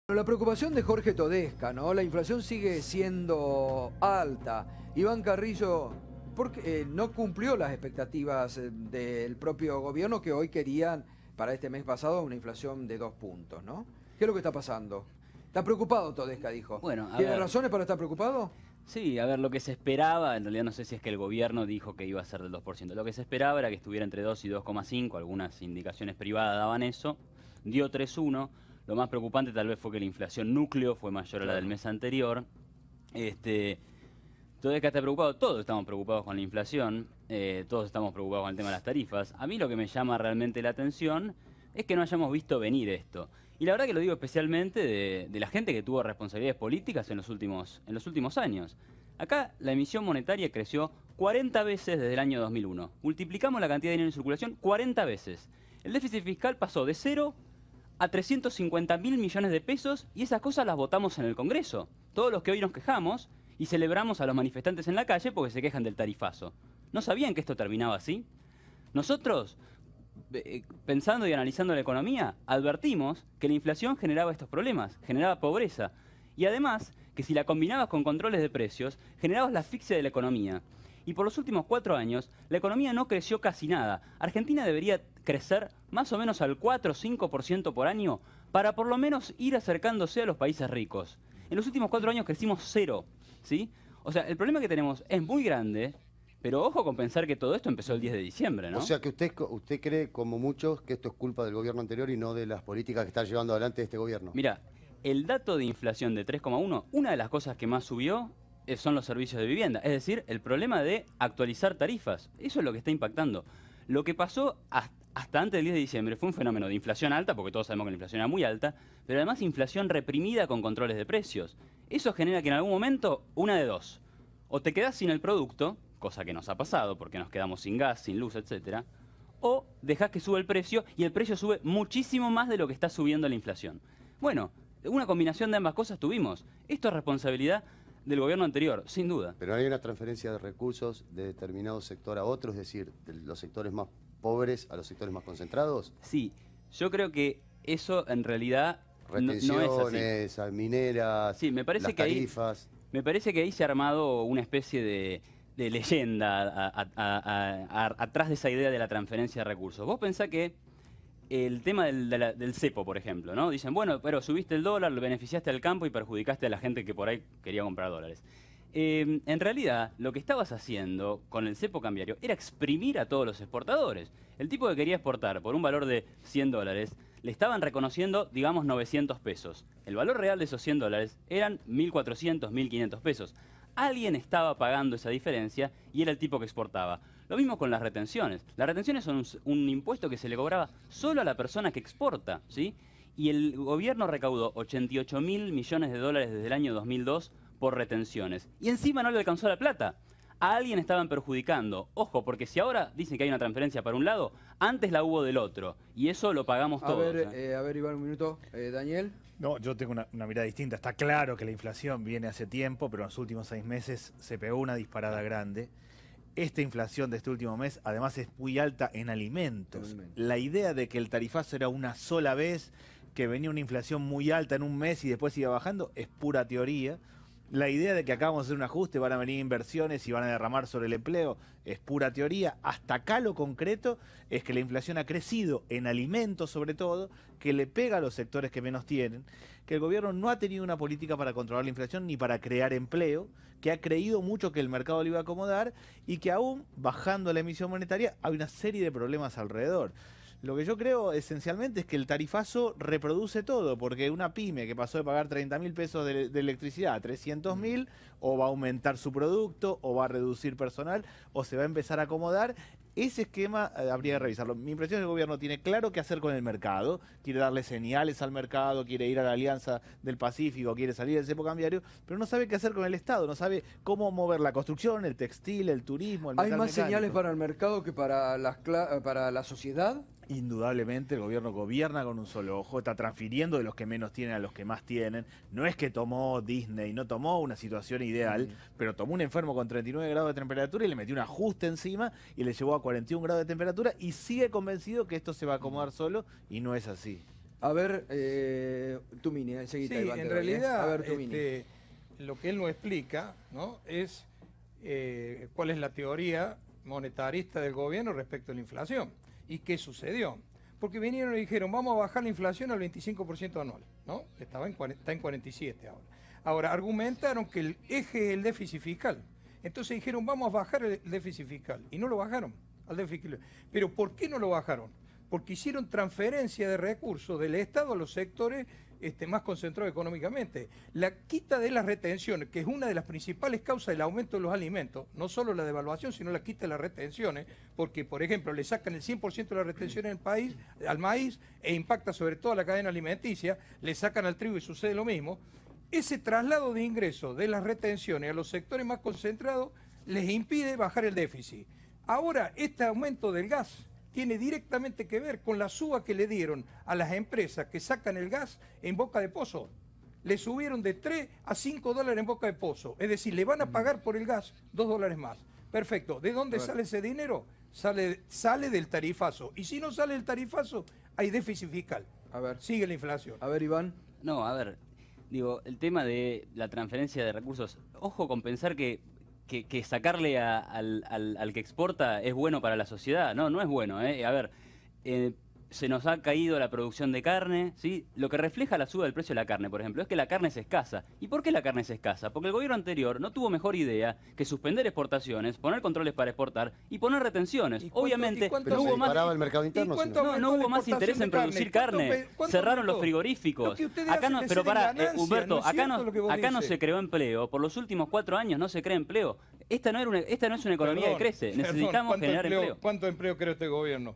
La preocupación de Jorge Todesca, ¿no? La inflación sigue siendo alta. Iván Carrillo porque, no cumplió las expectativas del propio gobierno que hoy querían para este mes pasado una inflación de 2 puntos, ¿no? ¿Qué es lo que está pasando? Está preocupado Todesca, dijo. Bueno, a ¿Tiene ver, razones para estar preocupado? sí, a ver, lo que se esperaba, en realidad no sé si es que el gobierno dijo que iba a ser del 2%. Lo que se esperaba era que estuviera entre 2 y 2,5, algunas indicaciones privadas daban eso, dio 3,1. Lo más preocupante tal vez fue que la inflación núcleo fue mayor a la del Claro. mes anterior. Este, Todesca está preocupado, todos estamos preocupados con la inflación, todos estamos preocupados con el tema de las tarifas. A mí lo que me llama realmente la atención es que no hayamos visto venir esto. Y la verdad que lo digo especialmente de la gente que tuvo responsabilidades políticas en los últimos años. Acá la emisión monetaria creció 40 veces desde el año 2001. Multiplicamos la cantidad de dinero en circulación 40 veces. El déficit fiscal pasó de 0 a 350.000 millones de pesos y esas cosas las votamos en el Congreso. Todos los que hoy nos quejamos y celebramos a los manifestantes en la calle porque se quejan del tarifazo. ¿No sabían que esto terminaba así? Nosotros, pensando y analizando la economía, advertimos que la inflación generaba estos problemas, generaba pobreza. Y además, que si la combinabas con controles de precios, generabas la asfixia de la economía. Y por los últimos 4 años, la economía no creció casi nada. Argentina debería crecer más o menos al 4 o 5% por año para por lo menos ir acercándose a los países ricos. En los últimos 4 años crecimos 0, ¿sí? O sea, el problema que tenemos es muy grande, pero ojo con pensar que todo esto empezó el 10 de diciembre, O ¿no? sea que usted cree, como muchos, que esto es culpa del gobierno anterior y no de las políticas que está llevando adelante este gobierno. Mira, el dato de inflación de 3,1, una de las cosas que más subió son los servicios de vivienda. Es decir, el problema de actualizar tarifas. Eso es lo que está impactando. Lo que pasó hasta antes del 10 de diciembre fue un fenómeno de inflación alta, porque todos sabemos que la inflación era muy alta, pero además inflación reprimida con controles de precios. Eso genera que en algún momento, una de dos, o te quedás sin el producto, cosa que nos ha pasado porque nos quedamos sin gas, sin luz, etcétera, o dejás que sube el precio y el precio sube muchísimo más de lo que está subiendo la inflación. Bueno, una combinación de ambas cosas tuvimos. Esto es responsabilidad del gobierno anterior, sin duda. Pero hay una transferencia de recursos de determinado sector a otro, es decir, de los sectores más pobres a los sectores más concentrados. Sí, yo creo que eso en realidad no es así. Retenciones, mineras, Sí, me parece las que tarifas. me parece que ahí se ha armado una especie de leyenda atrás de esa idea de la transferencia de recursos. Vos pensás que el tema del cepo, por ejemplo, ¿no? Dicen, bueno, pero subiste el dólar, lo beneficiaste al campo y perjudicaste a la gente que por ahí quería comprar dólares. En realidad, lo que estabas haciendo con el cepo cambiario era exprimir a todos los exportadores. El tipo que quería exportar por un valor de 100 dólares, le estaban reconociendo, digamos, 900 pesos. El valor real de esos 100 dólares eran 1.400, 1.500 pesos. Alguien estaba pagando esa diferencia y era el tipo que exportaba. Lo mismo con las retenciones. Las retenciones son un impuesto que se le cobraba solo a la persona que exporta, ¿sí? Y el gobierno recaudó 88.000 millones de dólares desde el año 2002 por retenciones. Y encima no le alcanzó la plata. A alguien estaban perjudicando. Ojo, porque si ahora dicen que hay una transferencia para un lado, antes la hubo del otro. Y eso lo pagamos todos. A ver, Iván, un minuto. Daniel. No, yo tengo una mirada distinta. Está claro que la inflación viene hace tiempo, pero en los últimos 6 meses se pegó una disparada grande. Esta inflación de este último mes, además, es muy alta en alimentos. La idea de que el tarifazo era una sola vez, que venía una inflación muy alta en un mes y después iba bajando, es pura teoría. La idea de que acá vamos a hacer un ajuste, van a venir inversiones y van a derramar sobre el empleo, es pura teoría. Hasta acá lo concreto es que la inflación ha crecido en alimentos sobre todo, que le pega a los sectores que menos tienen, que el gobierno no ha tenido una política para controlar la inflación ni para crear empleo, que ha creído mucho que el mercado le iba a acomodar y que aún bajando la emisión monetaria hay una serie de problemas alrededor. Lo que yo creo esencialmente es que el tarifazo reproduce todo, porque una pyme que pasó de pagar 30.000 pesos de electricidad a 300.000, o va a aumentar su producto, o va a reducir personal, o se va a empezar a acomodar. Ese esquema habría que revisarlo. Mi impresión es que el gobierno tiene claro qué hacer con el mercado, quiere darle señales al mercado, quiere ir a la Alianza del Pacífico, quiere salir del cepo cambiario, pero no sabe qué hacer con el Estado, no sabe cómo mover la construcción, el textil, el turismo, el ¿Hay metal más mecánico. señales para el mercado que para la sociedad? Indudablemente el gobierno gobierna con un solo ojo, está transfiriendo de los que menos tienen a los que más tienen. No es que tomó Disney, no tomó una situación ideal, pero tomó un enfermo con 39 grados de temperatura y le metió un ajuste encima y le llevó a 41 grados de temperatura y sigue convencido que esto se va a acomodar solo y no es así. A ver, Tumini, enseguida. Sí, Iván, en te doy, realidad, A ver, Tumini. lo que él no explica, ¿no?, es cuál es la teoría monetarista del gobierno respecto a la inflación y qué sucedió. Porque vinieron y dijeron, vamos a bajar la inflación al 25% anual, ¿no? Está en 47 ahora. Ahora, argumentaron que el eje es el déficit fiscal. Entonces dijeron, vamos a bajar el déficit fiscal. Y no lo bajaron al déficit fiscal. ¿Pero por qué no lo bajaron? Porque hicieron transferencia de recursos del Estado a los sectores más concentrados económicamente. La quita de las retenciones, que es una de las principales causas del aumento de los alimentos, no solo la devaluación, sino la quita de las retenciones, porque, por ejemplo, le sacan el 100% de las retenciones al maíz e impacta sobre toda la cadena alimenticia, le sacan al trigo y sucede lo mismo. Ese traslado de ingresos de las retenciones a los sectores más concentrados les impide bajar el déficit. Ahora, este aumento del gas tiene directamente que ver con la suba que le dieron a las empresas que sacan el gas en boca de pozo. Le subieron de 3 a 5 dólares en boca de pozo. Es decir, le van a pagar por el gas 2 dólares más. Perfecto. ¿De dónde sale ese dinero? Sale del tarifazo. Y si no sale el tarifazo, hay déficit fiscal. A ver. Sigue la inflación. A ver, Iván. No, a ver, digo, el tema de la transferencia de recursos, ojo con pensar que sacarle al que exporta es bueno para la sociedad. No, no es bueno. A ver, se nos ha caído la producción de carne, ¿sí? Lo que refleja la suba del precio de la carne, por ejemplo, es que la carne es escasa. ¿Y por qué la carne es escasa? Porque el gobierno anterior no tuvo mejor idea que suspender exportaciones, poner controles para exportar y poner retenciones. Obviamente, Pero no hubo más... paraba el mercado interno. No hubo más interés en producir carne. Cerraron los frigoríficos. Acá no, pero pará, Humberto, no acá no se creó empleo. Por los últimos 4 años no se crea empleo. Esta no es una economía que crece. Necesitamos generar empleo. ¿Cuánto empleo creó este gobierno?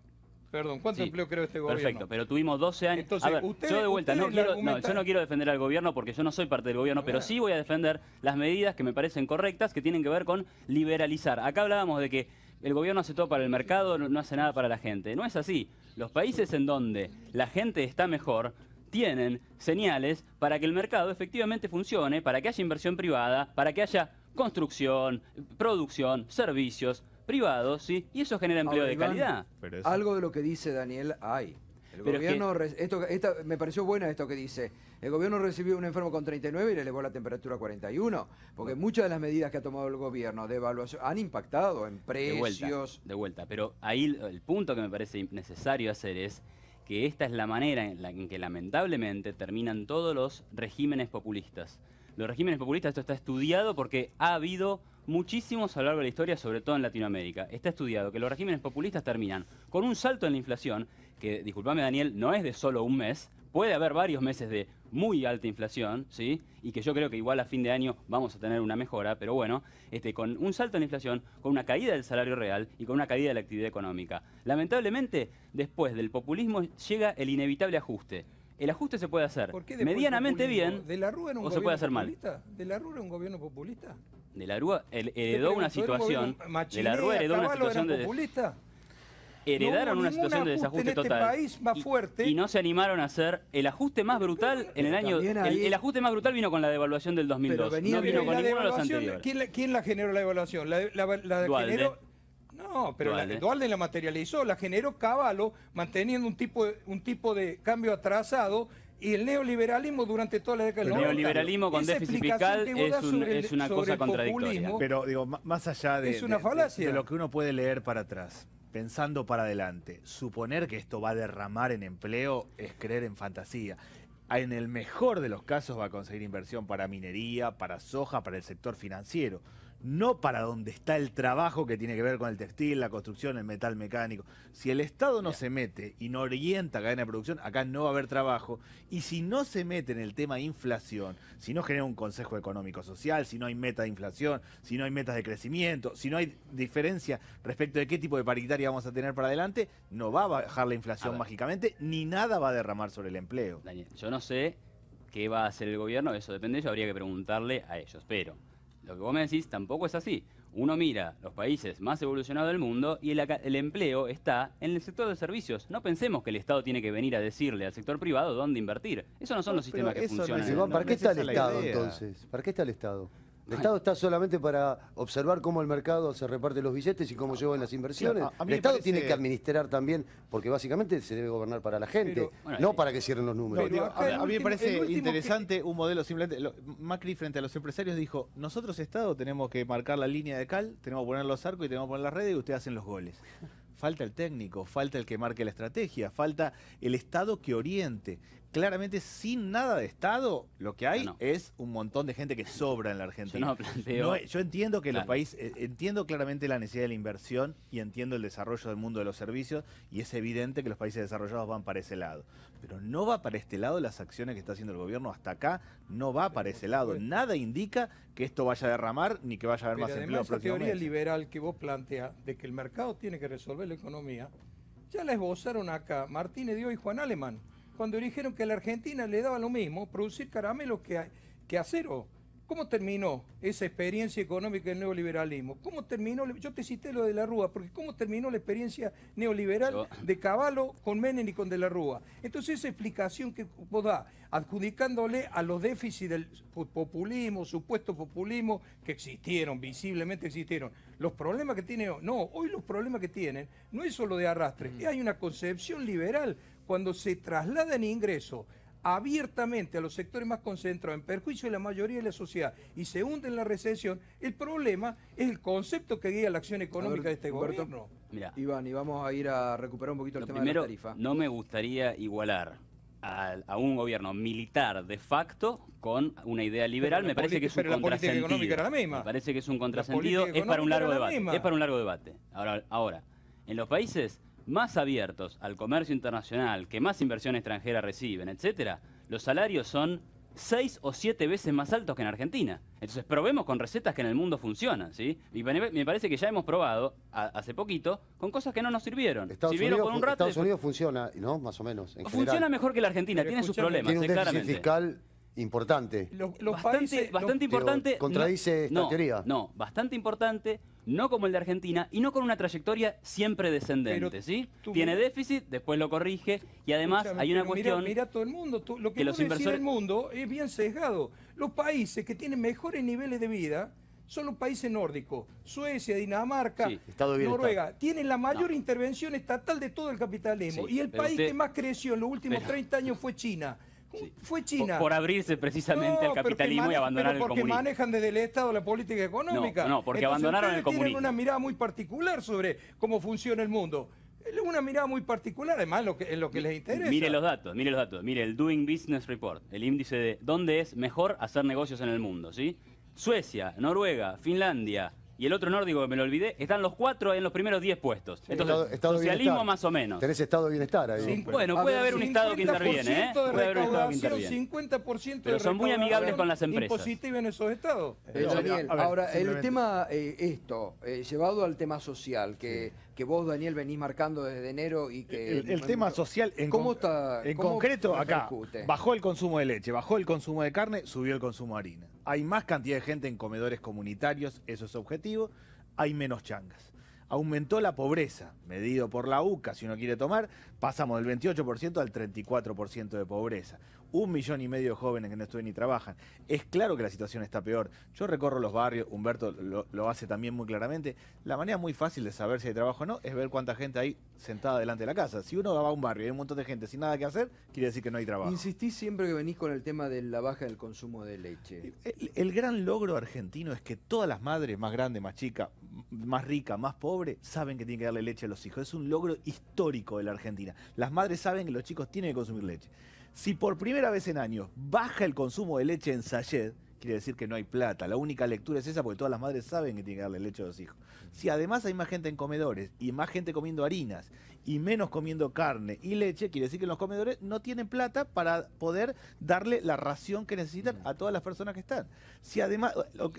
Perdón, ¿cuánto empleo creó este gobierno? Perfecto, pero tuvimos 12 años. Entonces, a ver, yo de vuelta, yo no quiero defender al gobierno porque yo no soy parte del gobierno, pero sí voy a defender las medidas que me parecen correctas, que tienen que ver con liberalizar. Acá hablábamos de que el gobierno hace todo para el mercado, no hace nada para la gente. No es así. Los países en donde la gente está mejor tienen señales para que el mercado efectivamente funcione, para que haya inversión privada, para que haya construcción, producción, servicios privados, ¿sí? Y eso genera empleo Ahora, de Iván, calidad. Algo de lo que dice Daniel hay. El gobierno, me pareció buena esto que dice. El gobierno recibió un enfermo con 39 y le elevó la temperatura a 41. Porque muchas de las medidas que ha tomado el gobierno de evaluación han impactado en precios. De vuelta. Pero ahí el punto que me parece necesario hacer es que esta es la manera en que lamentablemente terminan todos los regímenes populistas. Los regímenes populistas, esto está estudiado porque ha habido muchísimos a lo largo de la historia, sobre todo en Latinoamérica. Está estudiado que los regímenes populistas terminan con un salto en la inflación, que, disculpame Daniel, no es de solo un mes, puede haber varios meses de muy alta inflación, ¿sí? Y que yo creo que igual a fin de año vamos a tener una mejora, pero bueno, con un salto en la inflación, con una caída del salario real y con una caída de la actividad económica. Lamentablemente, después del populismo llega el inevitable ajuste. El ajuste se puede hacer medianamente bien o se puede hacer mal. ¿De la Rúa era un gobierno populista? De la Rúa heredó una situación. De la Rúa heredó una situación de. Heredaron una situación de desajuste total. País más fuerte. Y no se animaron a hacer el ajuste más brutal en el año. El ajuste más brutal vino con la devaluación del 2002. No vino con ninguno de los anteriores. ¿Quién la generó la devaluación? La generó. No, pero Duhalde la materializó, la generó Cavallo, manteniendo un tipo de cambio atrasado, y el neoliberalismo durante toda la década del 90. El neoliberalismo con déficit fiscal es una cosa contradictoria. Pero digo, más allá de lo que uno puede leer para atrás, pensando para adelante, suponer que esto va a derramar en empleo es creer en fantasía. En el mejor de los casos va a conseguir inversión para minería, para soja, para el sector financiero. No para donde está el trabajo que tiene que ver con el textil, la construcción, el metal mecánico. Si el Estado no se mete y no orienta cadena de producción, acá no va a haber trabajo. Y si no se mete en el tema de inflación, si no genera un consejo económico social, si no hay meta de inflación, si no hay metas de crecimiento, si no hay diferencia respecto de qué tipo de paritaria vamos a tener para adelante, no va a bajar la inflación mágicamente, ni nada va a derramar sobre el empleo. Daniel, yo no sé qué va a hacer el gobierno, eso depende de ellos, habría que preguntarle a ellos, pero lo que vos me decís tampoco es así. Uno mira los países más evolucionados del mundo y el empleo está en el sector de servicios. No pensemos que el Estado tiene que venir a decirle al sector privado dónde invertir. Eso no son los sistemas que funcionan. ¿Para qué está el Estado entonces? ¿Para qué está el Estado? El Estado está solamente para observar cómo el mercado se reparte los billetes y cómo llevan las inversiones. Claro, a mí el me Estado parece- tiene que administrar también, porque básicamente se debe gobernar para la gente, Pero- no para que cierren los números. Pero acá A el mí me último- parece el último interesante un modelo simplemente. Macri frente a los empresarios dijo, nosotros Estado tenemos que marcar la línea de cal, tenemos que poner los arcos y tenemos que poner las redes y ustedes hacen los goles. Falta el técnico, falta el que marque la estrategia, falta el Estado que oriente. Claramente, sin nada de Estado, lo que hay No. es un montón de gente que sobra en la Argentina. Yo no planteo- Yo entiendo que los Claro. países, entiendo claramente la necesidad de la inversión y entiendo el desarrollo del mundo de los servicios y es evidente que los países desarrollados van para ese lado. Pero no va para este lado las acciones que está haciendo el gobierno hasta acá, no va para ese lado. Nada indica que esto vaya a derramar ni que vaya a haber Pero más empleo además esa teoría próximamente. liberal que vos planteas de que el mercado tiene que resolver la economía, ya la esbozaron acá Martínez Dios y Juan Alemán, cuando dijeron que a la Argentina le daba lo mismo producir caramelos que acero. ¿Cómo terminó esa experiencia económica del neoliberalismo? ¿Cómo terminó? Yo te cité lo de la Rúa, porque ¿cómo terminó la experiencia neoliberal Yo- de Cavallo con Menem y con De la Rúa? Entonces esa explicación que vos das, adjudicándole a los déficits del populismo, supuesto populismo, que existieron, visiblemente existieron. Los problemas que tiene, no, hoy los problemas que tienen no es solo de arrastre, hay una concepción liberal cuando se traslada en ingreso abiertamente a los sectores más concentrados en perjuicio de la mayoría de la sociedad y se hunde en la recesión, el problema es el concepto que guía la acción económica de este Humberto. gobierno. Mira, Iván, y vamos a ir a recuperar un poquito el lo tema primero, de la tarifa. no me gustaría igualar a un gobierno militar de facto con una idea liberal. Pero la Me parece que es un política- pero la política contrasentido. económica era la misma. Me parece que es un La contrasentido. política Es para un económica largo era la debate. misma. Es para un largo debate. Ahora, en los países más abiertos al comercio internacional, que más inversión extranjera reciben, etcétera, los salarios son 6 o 7 veces más altos que en Argentina. Entonces probemos con recetas que en el mundo funcionan, ¿sí? Y me parece que ya hemos probado hace poquito con cosas que no nos sirvieron. Sirvieron por un rato. Estados Unidos funciona, ¿no? Más o menos. En Funciona general. mejor que la Argentina, Pero tiene sus escúchame, problemas, Tiene un déficit claramente. fiscal importante. Los países, Bastante importante. contradice esta teoría. No, bastante importante, no como el de Argentina y no con una trayectoria siempre descendente, Pero ¿sí? tú Tiene mira- déficit, después lo corrige y además Escúchame, hay una pero cuestión. Mira todo el mundo. Lo que que vos los decís inversores- del mundo es bien sesgado. Los países que tienen mejores niveles de vida son los países nórdicos. Suecia, Dinamarca, Sí. Estado de bienestar. Noruega. Tienen la mayor No. intervención estatal de todo el capitalismo. Sí, y el pero país usted- que más creció en los últimos pero- 30 años fue China. Sí. Fue China. Por abrirse precisamente No, al pero que capitalismo y manejan- abandonar pero el porque comunismo. manejan desde el Estado la política económica. No, porque Entonces, abandonaron el ustedes tienen comunismo. una mirada muy particular sobre cómo funciona el mundo. Es una mirada muy particular, además, en lo que les interesa. Mire los datos. Mire el Doing Business Report, el índice de dónde es mejor hacer negocios en el mundo, ¿sí? Suecia, Noruega, Finlandia y el otro nórdico que me lo olvidé, están los 4 en los primeros 10 puestos. Entonces, Estado de socialismo bienestar. más o menos. Tenés estado de bienestar ahí. Sí, Bueno, A puede ver, haber un Estado que interviene, ¿eh? 50% de Puede haber un Estado que recaudación, interviene. 50% Pero de son muy amigables recaudación con las empresas. impositiva en esos estados. Daniel, a ver, ahora el simplemente- tema, llevado al tema social, que vos, Daniel, venís marcando desde enero y que... El tema social, ¿Cómo está? en cómo concreto, acá, repercute? bajó el consumo de leche, bajó el consumo de carne, subió el consumo de harina. Hay más cantidad de gente en comedores comunitarios, eso es objetivo, hay menos changas. Aumentó la pobreza, medido por la UCA, si uno quiere tomar, pasamos del 28% al 34% de pobreza. 1,5 millones de jóvenes que no estudian ni trabajan. Es claro que la situación está peor. Yo recorro los barrios, Humberto lo hace también muy claramente. La manera muy fácil de saber si hay trabajo o no es ver cuánta gente hay sentada delante de la casa. Si uno va a un barrio y hay un montón de gente sin nada que hacer, quiere decir que no hay trabajo. Insistís siempre que venís con el tema de la baja del consumo de leche. El gran logro argentino es que todas las madres, más grandes, más chicas, más ricas, más pobres, saben que tienen que darle leche a los hijos. Es un logro histórico de la Argentina. Las madres saben que los chicos tienen que consumir leche. Si por primera vez en años baja el consumo de leche en sachet, quiere decir que no hay plata. La única lectura es esa porque todas las madres saben que tienen que darle leche a los hijos. Si además hay más gente en comedores y más gente comiendo harinas y menos comiendo carne y leche, quiere decir que los comedores no tienen plata para poder darle la ración que necesitan a todas las personas que están. Si además,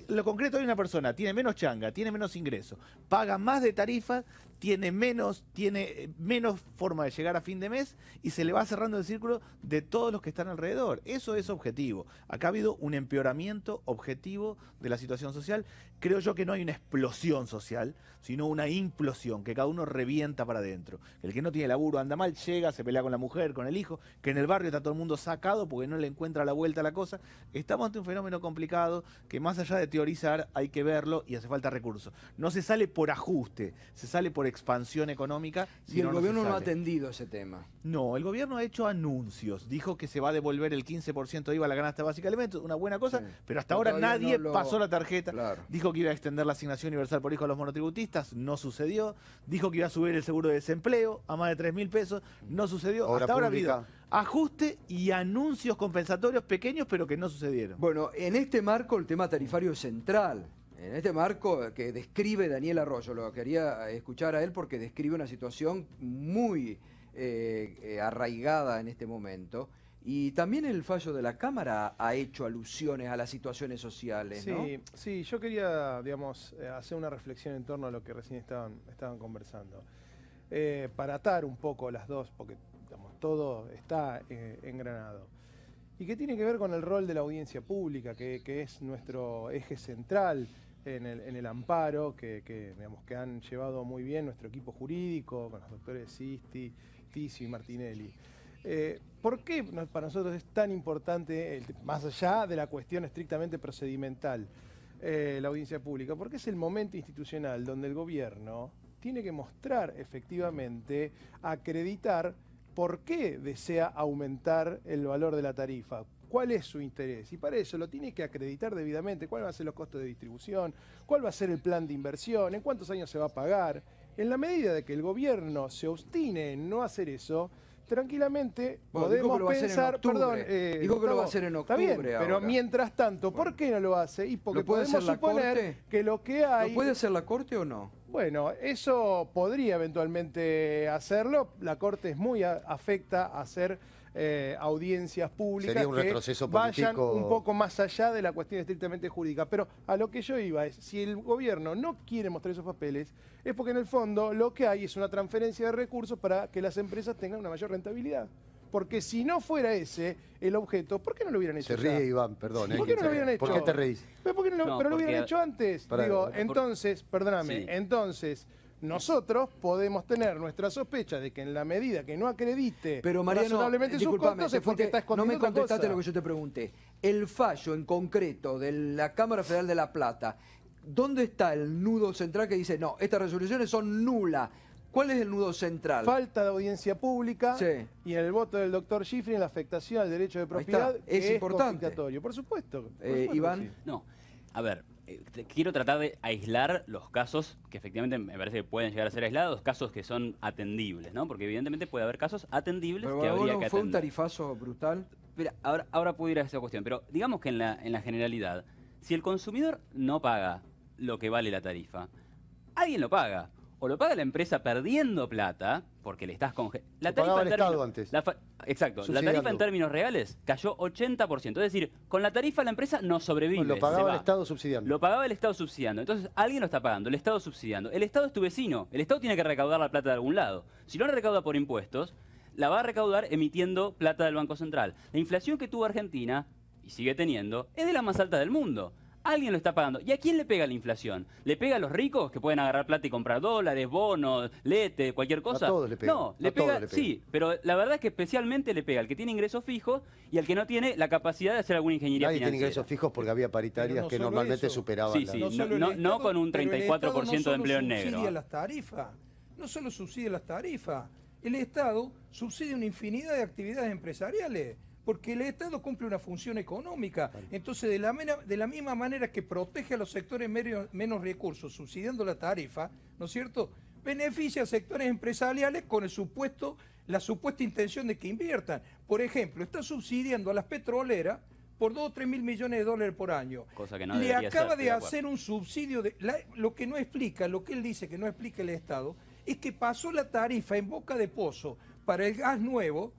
lo concreto, hay una persona, tiene menos changa, tiene menos ingreso, paga más de tarifas, tiene menos forma de llegar a fin de mes y se le va cerrando el círculo de todos los que están alrededor. Eso es objetivo. Acá ha habido un empeoramiento objetivo de la situación social. Creo yo que no hay una explosión social, sino una implosión, que cada uno revienta para adentro. El que no tiene laburo anda mal, llega, se pelea con la mujer, con el hijo, que en el barrio está todo el mundo sacado porque no le encuentra la vuelta a la cosa. Estamos ante un fenómeno complicado que más allá de teorizar hay que verlo y hace falta recursos. No se sale por ajuste, se sale por expansión económica. Y el gobierno no ha sale. atendido ese tema. No, el gobierno ha hecho anuncios. Dijo que se va a devolver el 15% de IVA a la canasta básica de alimentos, una buena cosa, Sí. pero hasta ahora Todavía nadie no lo- pasó la tarjeta. Claro. Dijo que iba a extender la asignación universal por hijo a los monotributistas, no sucedió. Dijo que iba a subir el seguro de desempleo a más de 3.000 pesos, no sucedió. Obra hasta ahora ha pública. habido ajuste y anuncios compensatorios pequeños, pero que no sucedieron. Bueno, en este marco el tema tarifario es central. En este marco que describe Daniel Arroyo, lo quería escuchar a él porque describe una situación muy arraigada en este momento. Y también el fallo de la Cámara ha hecho alusiones a las situaciones sociales, ¿no? Sí, sí, yo quería, digamos, hacer una reflexión en torno a lo que recién estaban conversando. Para atar un poco las dos, porque digamos, todo está engranado. Y que tiene que ver con el rol de la audiencia pública, que es nuestro eje central en el amparo, digamos, que han llevado muy bien nuestro equipo jurídico, con los doctores Sisti, Ticio y Martinelli. ¿Por qué para nosotros es tan importante, más allá de la cuestión estrictamente procedimental, la audiencia pública? Porque es el momento institucional donde el gobierno tiene que mostrar efectivamente, acreditar por qué desea aumentar el valor de la tarifa, cuál es su interés. Y para eso lo tiene que acreditar debidamente, cuáles van a ser los costos de distribución, cuál va a ser el plan de inversión, en cuántos años se va a pagar. En la medida de que el gobierno se obstine en no hacer eso, tranquilamente Bueno, dijo que podemos lo va a hacer en pensar, octubre. perdón, Dijo que lo va a Gustavo, hacer en está bien, octubre pero ahora. mientras tanto, ¿por Bueno. qué no lo hace? Y porque ¿Lo puede podemos hacer la suponer Corte? que lo que hay... ¿Lo puede hacer la Corte o no? Bueno, eso podría eventualmente hacerlo. La Corte es muy afecta a hacer audiencias públicas Sería un que retroceso vayan político. un poco más allá de la cuestión estrictamente jurídica. Pero a lo que yo iba es, si el gobierno no quiere mostrar esos papeles, es porque en el fondo lo que hay es una transferencia de recursos para que las empresas tengan una mayor rentabilidad. Porque si no fuera ese el objeto, ¿por qué no lo hubieran hecho Se ya? ríe Iván, perdón. ¿Por qué no lo hubieran hecho? ¿Por qué te reís? Pero, ¿por qué no lo, No, pero lo porque- hubieran hecho antes. Pará, Digo, por- entonces, perdóname, Sí. entonces nosotros podemos tener nuestra sospecha de que en la medida que no acredite Pero Mariano, razonablemente sus discúlpame, costos te es porque fuiste- está no escondiendo me otra contestaste cosa. lo que yo te pregunté. El fallo en concreto de la Cámara Federal de La Plata, ¿dónde está el nudo central que dice, no, estas resoluciones son nulas? ¿Cuál es el nudo central? Falta de audiencia pública Sí. y en el voto del doctor Schifrin en la afectación al derecho de Ahí propiedad, está, que es es importante. confiscatorio. Por supuesto. por supuesto que Iván. sí. No, a ver, quiero tratar de aislar los casos que efectivamente me parece que pueden llegar a ser aislados, casos que son atendibles, ¿no? Porque evidentemente puede haber casos atendibles Pero que habría bueno, que fue un atender. tarifazo brutal. Mira, ahora puedo ir a esa cuestión, pero digamos que en la generalidad, si el consumidor no paga lo que vale la tarifa, alguien lo paga. O lo paga la empresa perdiendo plata, porque le estás congelando. Lo pagaba el Estado antes. Exacto. La Subsidiando. tarifa en términos reales cayó 80%. Es decir, con la tarifa la empresa no sobrevive. Lo se pagaba va. el Estado subsidiando. Lo pagaba el Estado subsidiando. Entonces, alguien lo está pagando, el Estado subsidiando. El Estado es tu vecino. El Estado tiene que recaudar la plata de algún lado. Si no la recauda por impuestos, la va a recaudar emitiendo plata del Banco Central. La inflación que tuvo Argentina, y sigue teniendo, es de la más alta del mundo. Alguien lo está pagando. ¿Y a quién le pega la inflación? ¿Le pega a los ricos que pueden agarrar plata y comprar dólares, bonos, lete, cualquier cosa? A todos le pega. No, A le todos pega, le pega. sí, pero la verdad es que especialmente le pega al que tiene ingresos fijos y al que no tiene la capacidad de hacer alguna ingeniería Nadie tiene financiera. ingresos fijos porque había paritarias Pero no que solo normalmente eso. superaban Sí, la... sí. No solo el no Estado, con un pero el 34% Estado de empleo no negro, solo subsidia ¿eh? las tarifas, no solo subsidia las tarifas, el Estado subsidia una infinidad de actividades empresariales, porque el Estado cumple una función económica. Entonces, de la misma manera que protege a los sectores menos recursos, subsidiando la tarifa, ¿no es cierto?, beneficia a sectores empresariales con la supuesta intención de que inviertan. Por ejemplo, está subsidiando a las petroleras por 2 o 3 mil millones de dólares por año. Cosa que no Le debería acaba ser, de estoy acuerdo. hacer un subsidio. Lo que no explica, lo que él dice que no explica el Estado, es que pasó la tarifa en boca de pozo para el gas nuevo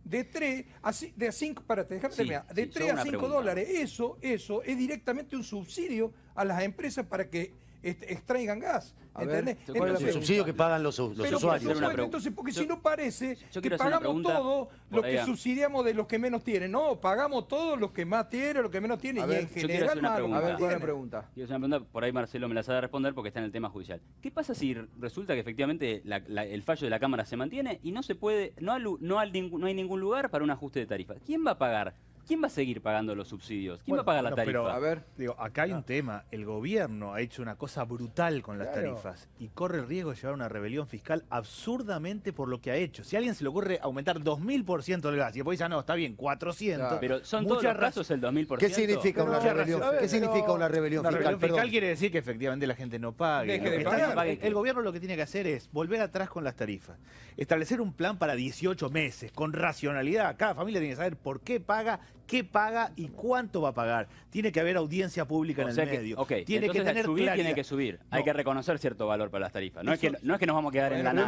de 3 a 5, déjame Sí, terminar, de sí, 3 yo a una 5 pregunta. dólares. Eso es directamente un subsidio a las empresas para que extraigan gas. A ver, ¿Entendés? yo creo Es un subsidio que pagan los Pero por usuarios. supuesto, entonces, porque si no parece Yo que quiero hacer una pagamos pregunta todo por lo ahí que a- subsidiamos de los que menos tienen. No, pagamos todos los que más tienen, los que menos tienen. A Y ver, en yo quiero general hacer una más los que A pregunta. ver, más buena tienen. pregunta. Quiero hacer una pregunta, por ahí Marcelo me la sabe responder porque está en el tema judicial. ¿Qué pasa si resulta que efectivamente el fallo de la Cámara se mantiene y no se puede, no hay ningún lugar para un ajuste de tarifa? ¿Quién va a pagar? ¿Quién va a seguir pagando los subsidios? ¿Quién va a pagar la tarifa? Pero, A ver. digo, acá hay un tema. El gobierno ha hecho una cosa brutal con las Claro. tarifas y corre el riesgo de llevar una rebelión fiscal absurdamente por lo que ha hecho. Si a alguien se le ocurre aumentar 2000% el gas y después dice, no, está bien, 400. Claro. Pero son todos mucha los casos el 2000%. ¿Qué significa una Pero- rebelión? a ver, ¿Qué significa una rebelión Una fiscal? rebelión fiscal Perdón. quiere decir que efectivamente la gente no pague. Deje Lo de que pagar. está- Pague qué. el gobierno lo que tiene que hacer es volver atrás con las tarifas. Establecer un plan para 18 meses, con racionalidad. Cada familia tiene que saber por qué paga y cuánto va a pagar. Tiene que haber audiencia pública en O sea el que, medio. ok, Tiene que entonces tener subir claridad. tiene que subir. Hay No. que reconocer cierto valor para las tarifas. No es que nos vamos a quedar en la Pero nada.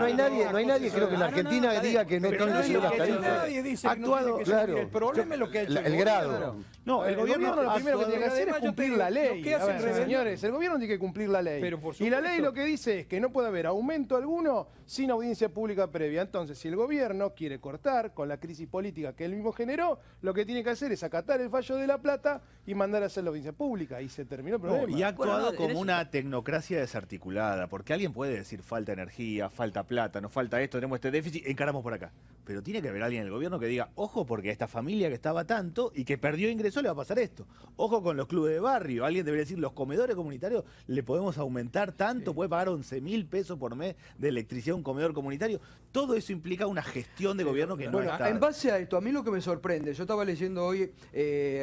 no hay nadie, creo que en la Argentina diga que no Pero tienen que subir las nadie- tarifas. Nadie dice que no Actuado- tiene que subir. claro. El problema es lo que ha hecho El grado. gobierno. No, el gobierno lo primero que tiene que hacer es Además, yo te cumplir digo, la lo ley. que hacen A ver, rebelión- señores, el gobierno tiene que cumplir la ley. Pero por Y la supuesto. ley lo que dice es que no puede haber aumento alguno sin audiencia pública previa. Entonces, si el gobierno quiere cortar con la crisis política que él mismo generó, lo que tiene que hacer es acatar el fallo de La Plata y mandar a hacer la audiencia pública. Y se terminó el No, problema. y ha actuado Bueno, no, como eres- una tecnocracia desarticulada, porque alguien puede decir falta energía, falta plata, nos falta esto, tenemos este déficit, encaramos por acá. Pero tiene que haber alguien en el gobierno que diga, ojo, porque a esta familia que estaba tanto y que perdió ingreso le va a pasar esto. Ojo con los clubes de barrio, alguien debería decir, los comedores comunitarios le podemos aumentar tanto, puede pagar 11.000 pesos por mes de electricidad un comedor comunitario. Todo eso implica una gestión de gobierno que no Bueno, está. en base a esto, a mí lo que me sorprende, yo estaba leyendo hoy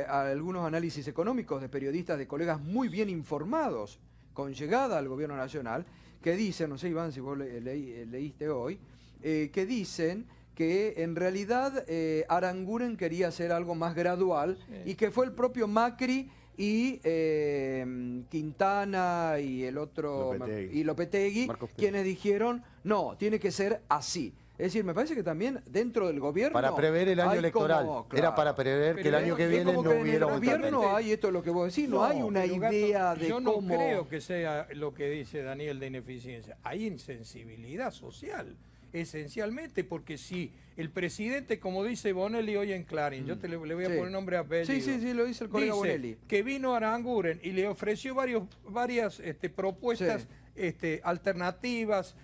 algunos análisis económicos de periodistas, de colegas muy bien informados, con llegada al gobierno nacional, que dicen, no sé Iván si vos leíste hoy, que dicen que en realidad Aranguren quería hacer algo más gradual y que fue el propio Macri y Quintana y el otro Lopetegui. y Lopetegui Marcos Pérez. quienes dijeron no, tiene que ser así. Es decir, me parece que también dentro del gobierno Para prever el año hay electoral. como- Era para prever que el Pero año que es viene como no que en el hubiera gobierno aumento. gobierno hay esto es lo que vos decís, no hay una pero, Gato, idea de yo no cómo... creo que sea lo que dice Daniel de ineficiencia. Hay insensibilidad social, esencialmente, porque si el presidente, como dice Bonelli hoy en Clarín, yo le voy a Sí. poner nombre a apellido. Sí, lo dice el colega dice Bonelli. que vino a Aranguren y le ofreció varias propuestas Sí. alternativas,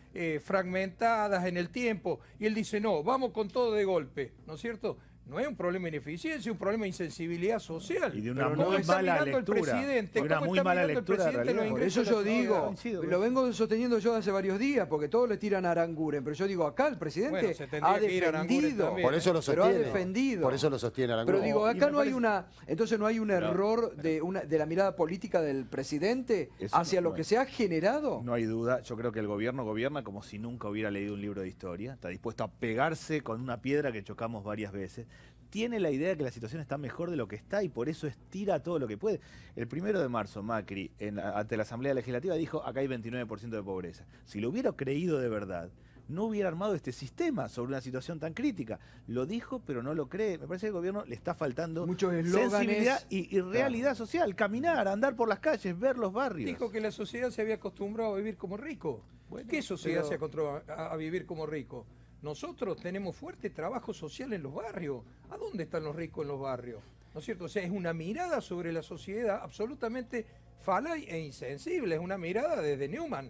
fragmentadas en el tiempo, y él dice, no, vamos con todo de golpe, ¿no es cierto? No es un problema de ineficiencia, es un problema de insensibilidad social. Y de una Pero muy ¿cómo está mala mirando el lectura. presidente? De una ¿Cómo muy está mala mirando el lectura de la presidente los realidad. Por ingresos eso de yo la sociedad? digo, lo vengo sosteniendo yo hace varios días, porque todos le tiran a Aranguren, pero yo digo, acá el presidente Bueno, se tendría ha que ir a Aranguren defendido, también. Por eso lo pero ha sostiene. defendido. Por eso lo sostiene Aranguren. Pero digo, y acá me no hay parece- entonces no hay un error de la mirada política del presidente Eso hacia no lo que es. se ha generado. No hay duda, yo creo que el gobierno gobierna como si nunca hubiera leído un libro de historia, está dispuesto a pegarse con una piedra que chocamos varias veces, tiene la idea de que la situación está mejor de lo que está y por eso estira todo lo que puede. El 1 de marzo Macri, ante la Asamblea Legislativa, dijo acá hay 29% de pobreza. Si lo hubiera creído de verdad, no hubiera armado este sistema sobre una situación tan crítica. Lo dijo, pero no lo cree. Me parece que el gobierno le está faltando Muchos eslóganes. sensibilidad y realidad social, caminar, andar por las calles, ver los barrios. Dijo que la sociedad se había acostumbrado a vivir como rico. ¿Qué sociedad se acostumbró a vivir como rico? Nosotros tenemos fuerte trabajo social en los barrios. ¿A dónde están los ricos en los barrios? ¿No es cierto? O sea, es una mirada sobre la sociedad absolutamente falaz e insensible. Es una mirada desde Newman.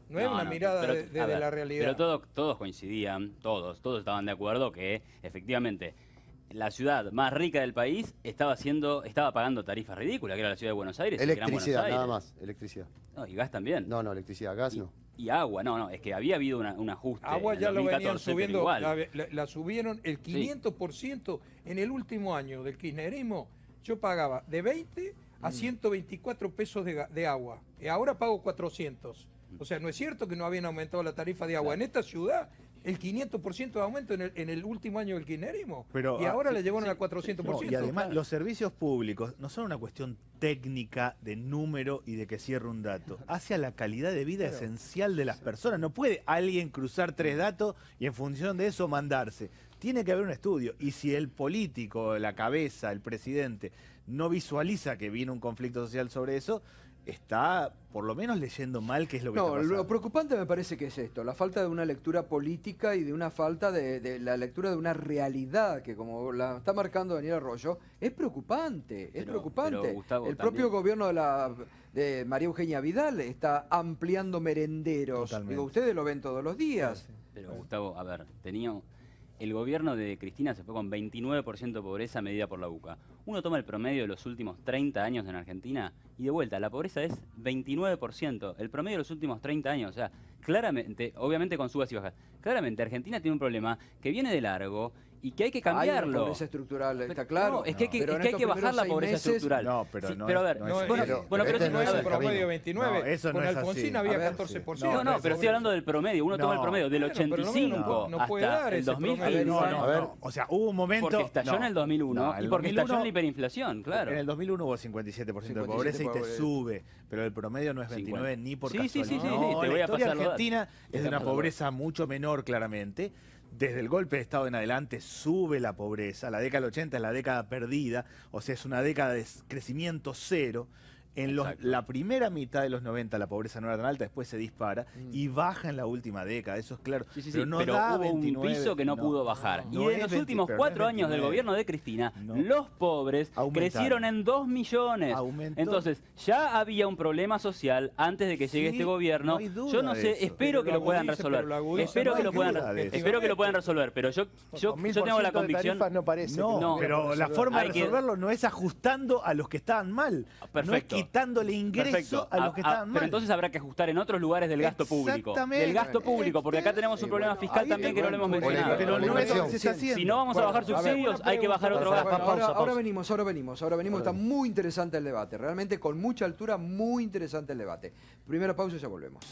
No es una mirada pero, desde a ver, la realidad. Pero todos coincidían, todos estaban de acuerdo que efectivamente la ciudad más rica del país estaba pagando tarifas ridículas, que era la ciudad de Buenos Aires. el Gran Buenos Electricidad, Aires. nada más. Electricidad. No, y gas también. No, electricidad, gas no. Y agua, no, es que había habido un ajuste. Agua en ya lo venían 2014, pero subiendo, igual. la subieron el 500% en el último año del kirchnerismo. Yo pagaba de 20 a 124 pesos de agua. Y ahora pago 400. O sea, no es cierto que no habían aumentado la tarifa de agua. En esta ciudad, el 500% de aumento en el último año del kirchnerismo. Pero, y ahora sí, le llevaron sí, a 400%. No, y además los servicios públicos no son una cuestión técnica de número y de que cierre un dato. Hacia la calidad de vida esencial de las personas. No puede alguien cruzar 3 datos y en función de eso mandarse. Tiene que haber un estudio. Y si el político, la cabeza, el presidente, no visualiza que viene un conflicto social sobre eso, está por lo menos leyendo mal qué es lo que No, está pasando. lo preocupante me parece que es esto, la falta de una lectura política y de una falta de la lectura de una realidad que, como la está marcando Daniel Arroyo, es preocupante, es preocupante. Pero, Gustavo, el propio también- gobierno de María Eugenia Vidal está ampliando merenderos. Totalmente. Digo, ustedes lo ven todos los días. Pero Gustavo, a ver, el gobierno de Cristina se fue con 29% de pobreza medida por la UCA. Uno toma el promedio de los últimos 30 años en Argentina y de vuelta, la pobreza es 29%. El promedio de los últimos 30 años, o sea, claramente, obviamente con subas y bajas, claramente Argentina tiene un problema que viene de largo y que hay que Hay una cambiarlo. pobreza estructal, está Pero, claro. no, es que hay que, Pero es en que, hay estos que bajar primeros la 6 pobreza meses- estructural. No, pero Sí, no pero a es- ver, no No, es bueno, así. bueno, pero Este eso no no es es el el camino. promedio 29, No, eso no con es Alfonsín así. había A ver, 14%. No, pero estoy hablando del promedio. Uno toma el No. promedio del Bueno, pero lo mismo 85 no puede hasta dar el ese 2015. promedio. No, A no, ver. no. O sea, hubo un momento... Porque estalló no, en el 2001 no, y porque estalló en 2001 la hiperinflación, claro. En el 2001 hubo 57% de pobreza y te 57%. sube, pero el promedio no es 29 50. ni por Sí, sí, casualidad. sí, sí, No, sí, te la voy a historia pasar los datos. argentina Te es de voy a una pasar los pobreza mucho menor, claramente. Desde el golpe de Estado en adelante sube la pobreza. La década del 80 es la década perdida, o sea, es una década de crecimiento cero. Exacto. La primera mitad de los 90 la pobreza no era tan alta, después se dispara y baja en la última década, eso es claro. Sí, sí, sí, pero no pero da hubo 29, un piso que no pudo bajar. no Y en es los 20, últimos pero no 4 es años del 29. gobierno de Cristina, No. los pobres Aumentaron. crecieron en 2 millones. Aumentó. Entonces, ya había un problema social antes de que llegue Sí, este gobierno. no hay duda yo no de sé, eso. espero que Pero lo puedan agudice, resolver. pero lo agudice, Espero no que hay lo puedan duda de eso. espero que lo puedan resolver, pero yo Con tengo la 1000% de convicción. tarifas no parece. No, que no, lo Pero puedan la resolver. forma de Hay que- resolverlo no es ajustando a los que estaban mal. Perfecto. No es quitándole ingreso Perfecto. a los que estaban mal. Pero entonces habrá que ajustar en otros lugares del gasto público. Exactamente. Del gasto público, porque acá tenemos un problema fiscal ahí también que no lo hemos bueno, mencionado. Pero no es lo que se está haciendo. Si no vamos a bajar Bueno, a ver, subsidios, una hay que bajar otro pregunta. gasto. Bueno, ahora venimos. Está muy interesante el debate. Realmente con mucha altura, muy interesante el debate. Primera pausa y ya volvemos.